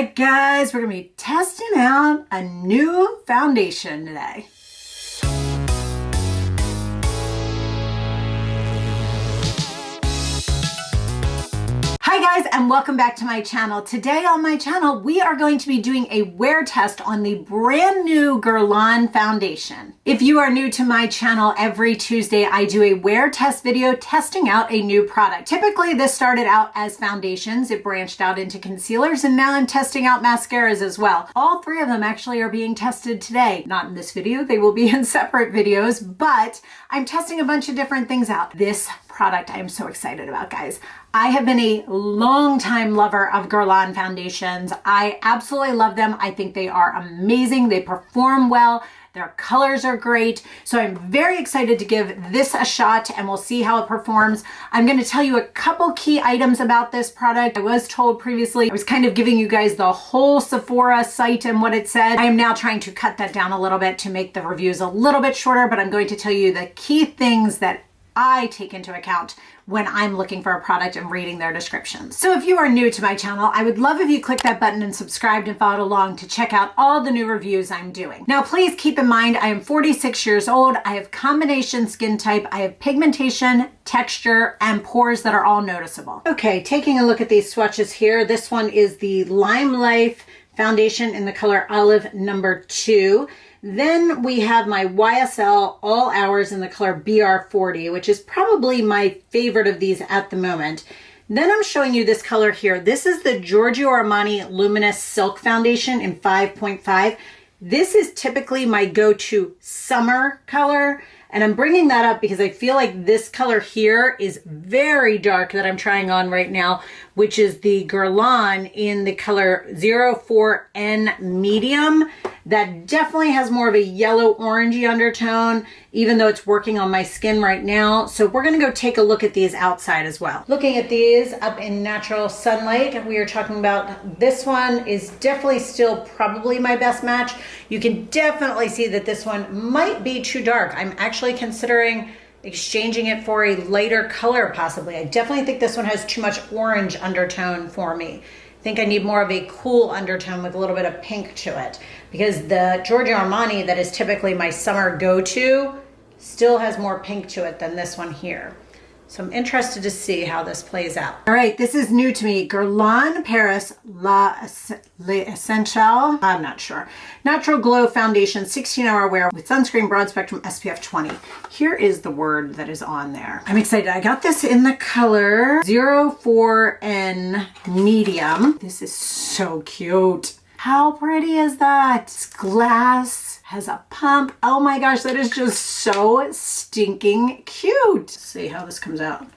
right, guys, we're gonna be testing out a new foundation today. Hi guys, and welcome back to my channel. Today on my channel, we are going to be doing a wear test on the brand new Guerlain foundation. If you are new to my channel, every Tuesday I do a wear test video testing out a new product. Typically this started out as foundations, it branched out into concealers, and now I'm testing out mascaras as well. All three of them actually are being tested today. Not in this video, they will be in separate videos, but I'm testing a bunch of different things out. This product I am so excited about, guys. I have been a long-time lover of Guerlain foundations. I absolutely love them. I think they are amazing. They perform well. Their colors are great. So I'm very excited to give this a shot and we'll see how it performs. I'm going to tell you a couple key items about this product. I was told previously, I was kind of giving you guys the whole Sephora site and what it said. I am now trying to cut that down a little bit to make the reviews a little bit shorter, but I'm going to tell you the key things that I take into account when I'm looking for a product and reading their descriptions. So if you are new to my channel, I would love if you click that button and subscribed and followed along to check out all the new reviews I'm doing. Now, please keep in mind, I am 46 years old. I have combination skin type. I have pigmentation, texture, and pores that are all noticeable. Okay, taking a look at these swatches here. This one is the Lime Life foundation in the color Olive number 2. Then we have my YSL All Hours in the color BR40, which is probably my favorite of these at the moment. Then I'm showing you this color here. This is the Giorgio Armani Luminous Silk Foundation in 5.5. This is typically my go-to summer color. And I'm bringing that up because I feel like this color here is very dark that I'm trying on right now, which is the Guerlain in the color 04N Medium. That definitely has more of a yellow orangey undertone, even though it's working on my skin right now. So we're gonna go take a look at these outside as well. Looking at these up in natural sunlight, we are talking about this one is definitely still probably my best match. You can definitely see that this one might be too dark. I'm actually considering exchanging it for a lighter color possibly. I definitely think this one has too much orange undertone for me. I think I need more of a cool undertone with a little bit of pink to it, because the Giorgio Armani that is typically my summer go-to still has more pink to it than this one here. So I'm interested to see how this plays out. All right, this is new to me. Guerlain Paris L'Essentiel, I'm not sure. Natural Glow Foundation, 16-hour wear with sunscreen, broad spectrum, SPF 20. Here is the word that is on there. I'm excited. I got this in the color 04N Medium. This is so cute. How pretty is that? It's glass. Has a pump. Oh my gosh, that is just so stinking cute. Let's see how this comes out.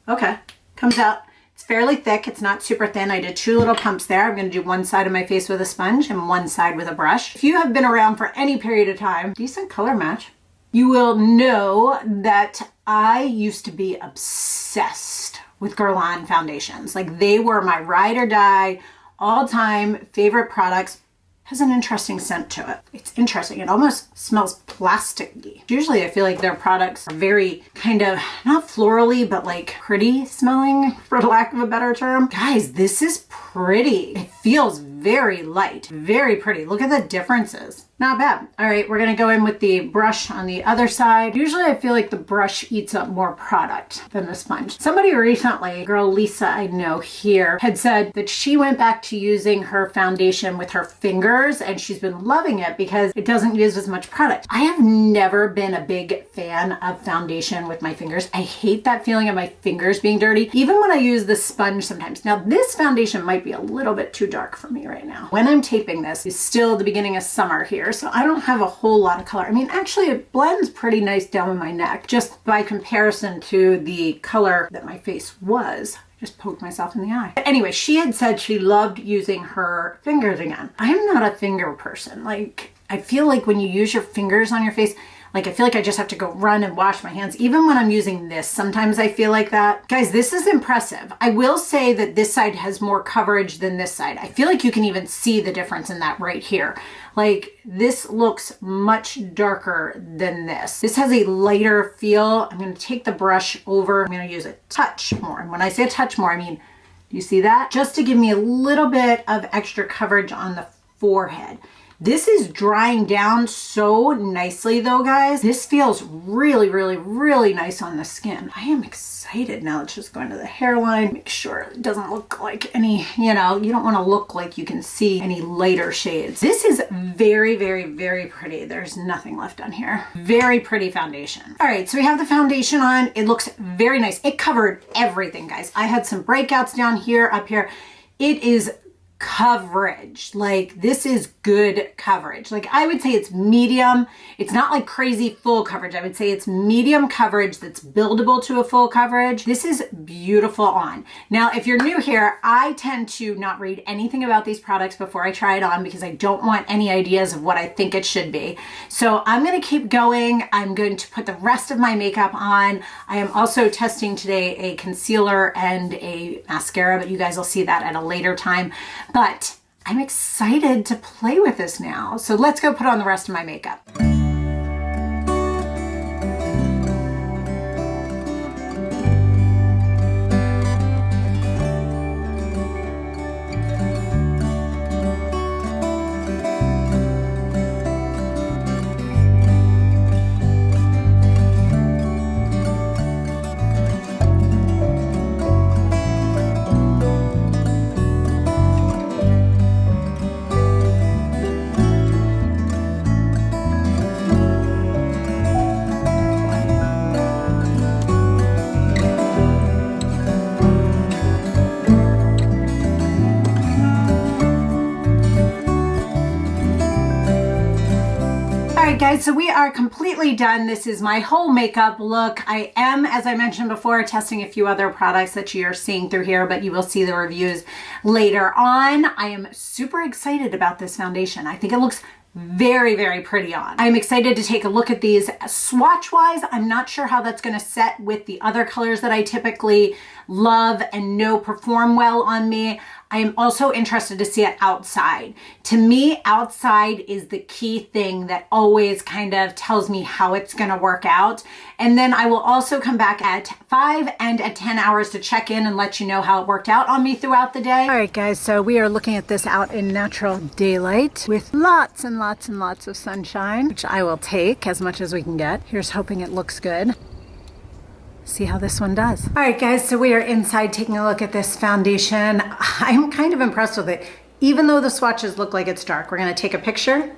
Okay, comes out. It's fairly thick. It's not super thin. I did 2 little pumps there. I'm gonna do one side of my face with a sponge and one side with a brush. If you have been around for any period of time, decent color match, you will know that I used to be obsessed with Guerlain foundations. Like, they were my ride or die, all-time favorite products. Has an interesting scent to it. It's interesting. It almost smells plasticky. Usually I feel like their products are very kind of, not florally, but like pretty smelling, for lack of a better term. Guys, this is pretty. It feels very light, very pretty. Look at the differences. Not bad. All right, we're gonna go in with the brush on the other side. Usually I feel like the brush eats up more product than the sponge. Somebody recently, girl Lisa I know here, had said that she went back to using her foundation with her fingers and she's been loving it because it doesn't use as much product. I have never been a big fan of foundation with my fingers. I hate that feeling of my fingers being dirty, even when I use the sponge sometimes. Now this foundation might be a little bit too dark for me right now. When I'm taping this, it's still the beginning of summer here, so I don't have a whole lot of color. I mean, actually it blends pretty nice down in my neck, just by comparison to the color that my face was. Just poked myself in the eye. Anyway, she had said she loved using her fingers again. I'm not a finger person. Like, I feel like when you use your fingers on your face, like I feel like I just have to go run and wash my hands. Even when I'm using this, sometimes I feel like that. Guys, this is impressive. I will say that this side has more coverage than this side. I feel like you can even see the difference in that right here. Like, this looks much darker than this. This has a lighter feel. I'm gonna take the brush over. I'm gonna use a touch more. And when I say a touch more, I mean You see that? Just to give me a little bit of extra coverage on the forehead. This is drying down so nicely though, guys. This feels really, really, really nice on the skin. I am excited. Now let's just go into the hairline. Make sure it doesn't look like any, you don't want to look like you can see any lighter shades. This is very, very, very pretty. There's nothing left on here. Very pretty foundation. All right, so we have the foundation on. It looks very nice. It covered everything, guys. I had some breakouts down here, up here. It is coverage. Like, this is good coverage. Like, I would say it's medium. It's not like crazy full coverage. I would say it's medium coverage that's buildable to a full coverage. This is beautiful on. Now, if you're new here, I tend to not read anything about these products before I try it on because I don't want any ideas of what I think it should be. So I'm going to keep going. I'm going to put the rest of my makeup on. I am also testing today a concealer and a mascara, but you guys will see that at a later time. But I'm excited to play with this now. So let's go put on the rest of my makeup. Guys, so we are completely done. This is my whole makeup look. I am, as I mentioned before, testing a few other products that you're seeing through here, but you will see the reviews later on. I am super excited about this foundation. I think it looks very, very pretty on. I'm excited to take a look at these swatch wise. I'm not sure how that's going to set with the other colors that I typically love and know perform well on me. I am also interested to see it outside. To me, outside is the key thing that always kind of tells me how it's going to work out. And then I will also come back at 5 and at 10 hours to check in and let you know how it worked out on me throughout the day. All right, guys, so we are looking at this out in natural daylight with lots and lots and lots of sunshine, which I will take as much as we can get. Here's hoping it looks good. See how this one does. All right, guys, so we are inside taking a look at this foundation. I'm kind of impressed with it. Even though the swatches look like it's dark, we're gonna take a picture.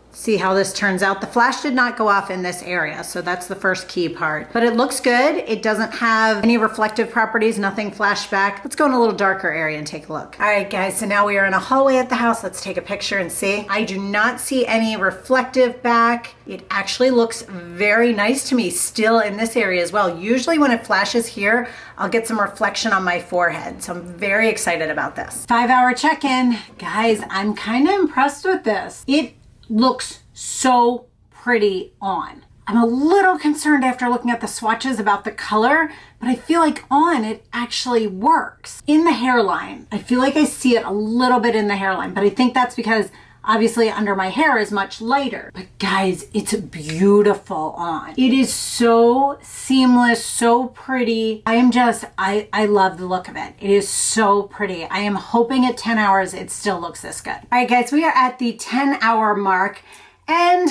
See how this turns out. The flash did not go off in this area, so that's the first key part. But it looks good. It doesn't have any reflective properties, nothing flashback. Let's go in a little darker area and take a look. All right, guys, so now we are in a hallway at the house. Let's take a picture and see. I do not see any reflective back. It actually looks very nice to me still in this area as well. Usually when it flashes here, I'll get some reflection on my forehead. So I'm very excited about this. 5-hour check-in. Guys, I'm kind of impressed with this. It looks so pretty on. I'm a little concerned after looking at the swatches about the color, but I feel like on it actually works. In the hairline, I feel like I see it a little bit in the hairline, but I think that's because obviously under my hair is much lighter. But guys, it's beautiful on. It is so seamless, so pretty. I love the look of it. It is so pretty. I am hoping at 10 hours it still looks this good. All right, guys, we are at the 10-hour mark. And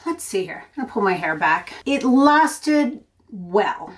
let's see here. I'm gonna pull my hair back. It lasted well.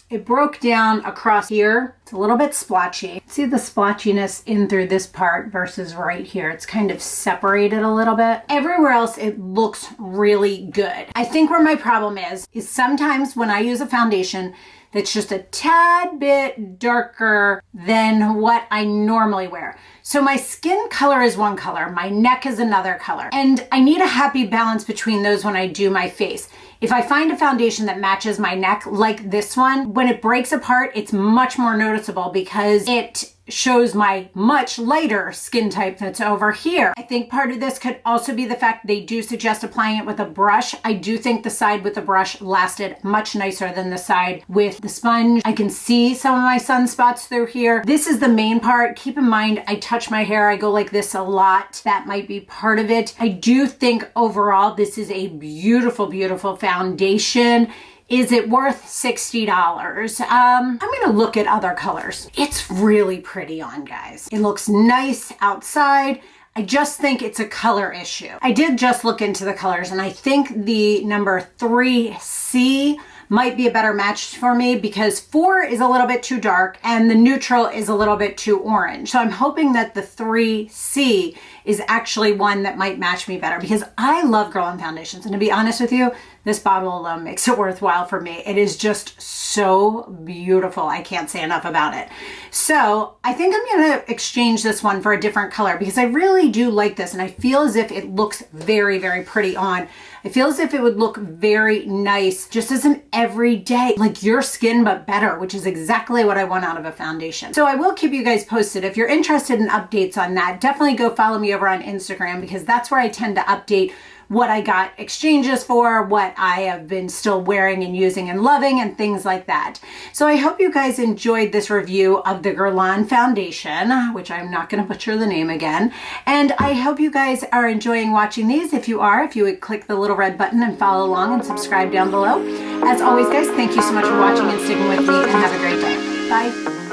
It broke down across here. It's a little bit splotchy. See the splotchiness in through this part versus right here. It's kind of separated a little bit. Everywhere else, it looks really good. I think where my problem is sometimes when I use a foundation that's just a tad bit darker than what I normally wear. So my skin color is one color, my neck is another color, and I need a happy balance between those when I do my face. If I find a foundation that matches my neck like this one, when it breaks apart, it's much more noticeable because it shows my much lighter skin type that's over here. I think part of this could also be the fact they do suggest applying it with a brush. I do think the side with the brush lasted much nicer than the side with the sponge. I can see some of my sunspots through here. This is the main part. Keep in mind, I touch my hair. I go like this a lot. That might be part of it. I do think overall, this is a beautiful, beautiful foundation. Is it worth $60? I'm gonna look at other colors. It's really pretty on, guys. It looks nice outside. I just think it's a color issue. I did just look into the colors, and I think the number 3C might be a better match for me because 4 is a little bit too dark and the neutral is a little bit too orange. So I'm hoping that the 3C is actually one that might match me better because I love Guerlain foundations. And to be honest with you, this bottle alone makes it worthwhile for me. It is just so beautiful. I can't say enough about it. So I think I'm gonna exchange this one for a different color because I really do like this and I feel as if it looks very, very pretty on. I feel as if it would look very nice just as an everyday, like your skin but better, which is exactly what I want out of a foundation. So I will keep you guys posted. If you're interested in updates on that, definitely go follow me over on Instagram because that's where I tend to update what I got exchanges for, what I have been still wearing and using and loving, and things like that. So I hope you guys enjoyed this review of the Guerlain foundation, which I'm not going to butcher the name again. And I hope you guys are enjoying watching these. If you are, if you would click the little red button and follow along and subscribe down below. As always, guys, thank you so much for watching and sticking with me, and have a great day. Bye.